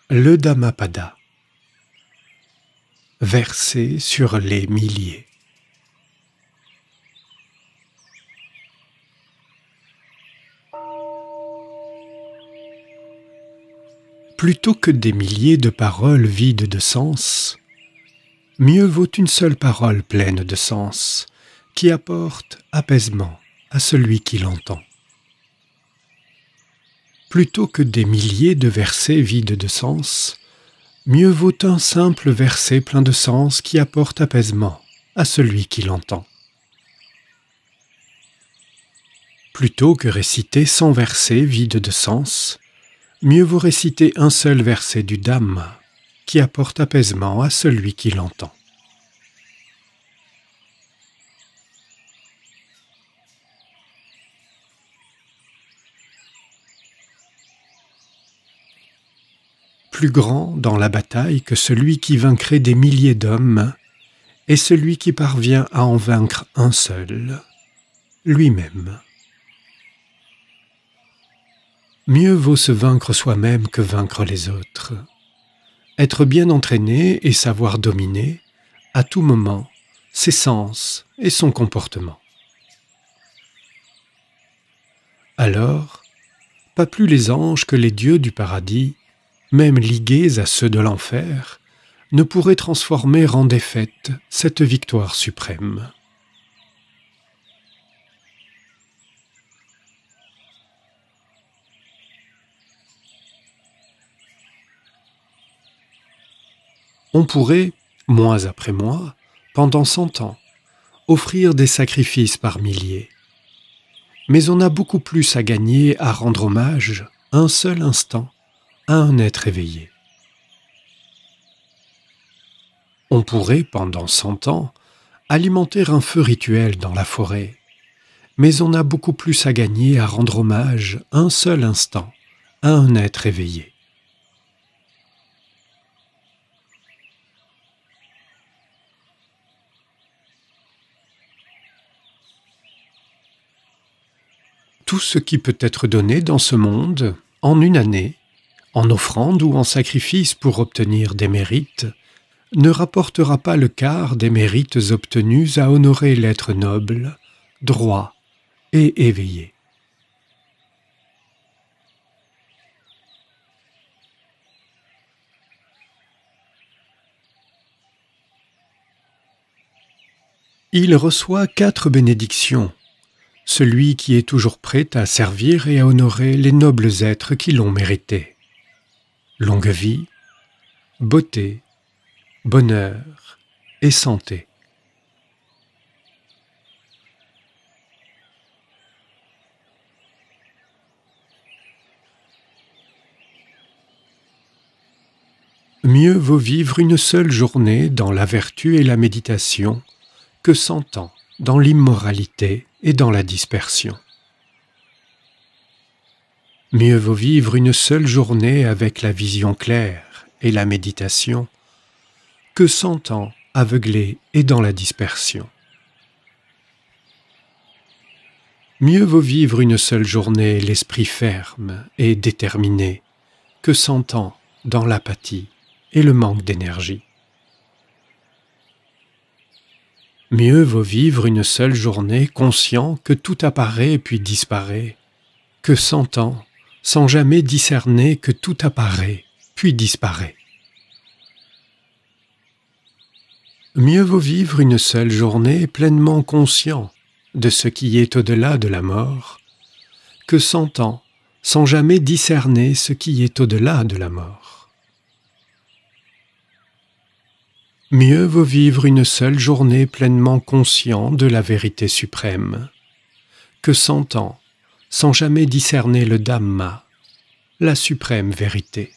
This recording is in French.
Le Dhammapada. Versé sur les milliers. Plutôt que des milliers de paroles vides de sens, mieux vaut une seule parole pleine de sens, qui apporte apaisement à celui qui l'entend. Plutôt que des milliers de versets vides de sens, mieux vaut un simple verset plein de sens qui apporte apaisement à celui qui l'entend. Plutôt que réciter 100 versets vides de sens, mieux vaut réciter un seul verset du Dhamma qui apporte apaisement à celui qui l'entend. Plus grand dans la bataille que celui qui vaincrait des milliers d'hommes est celui qui parvient à en vaincre un seul, lui-même. Mieux vaut se vaincre soi-même que vaincre les autres. Être bien entraîné et savoir dominer, à tout moment, ses sens et son comportement. Alors, pas plus les anges que les dieux du paradis, même ligués à ceux de l'enfer, ne pourraient transformer en défaite cette victoire suprême. On pourrait, mois après mois, pendant 100 ans, offrir des sacrifices par milliers. Mais on a beaucoup plus à gagner à rendre hommage, un seul instant, à un être éveillé. On pourrait, pendant 100 ans, alimenter un feu rituel dans la forêt, mais on a beaucoup plus à gagner à rendre hommage, un seul instant, à un être éveillé. Tout ce qui peut être donné dans ce monde, en une année, en offrande ou en sacrifice pour obtenir des mérites, ne rapportera pas le quart des mérites obtenus à honorer l'être noble, droit et éveillé. Il reçoit 4 bénédictions, celui qui est toujours prêt à servir et à honorer les nobles êtres qui l'ont mérité. Longue vie, beauté, bonheur et santé. Mieux vaut vivre une seule journée dans la vertu et la méditation que 100 ans dans l'immoralité et dans la dispersion. Mieux vaut vivre une seule journée avec la vision claire et la méditation que 100 ans aveuglé et dans la dispersion. Mieux vaut vivre une seule journée l'esprit ferme et déterminé que 100 ans dans l'apathie et le manque d'énergie. Mieux vaut vivre une seule journée conscient que tout apparaît puis disparaît, que 100 ans sans jamais discerner que tout apparaît puis disparaît. Mieux vaut vivre une seule journée pleinement conscient de ce qui est au-delà de la mort, que 100 ans sans jamais discerner ce qui est au-delà de la mort. Mieux vaut vivre une seule journée pleinement conscient de la vérité suprême, que 100 ans sans jamais discerner le Dhamma, la suprême vérité.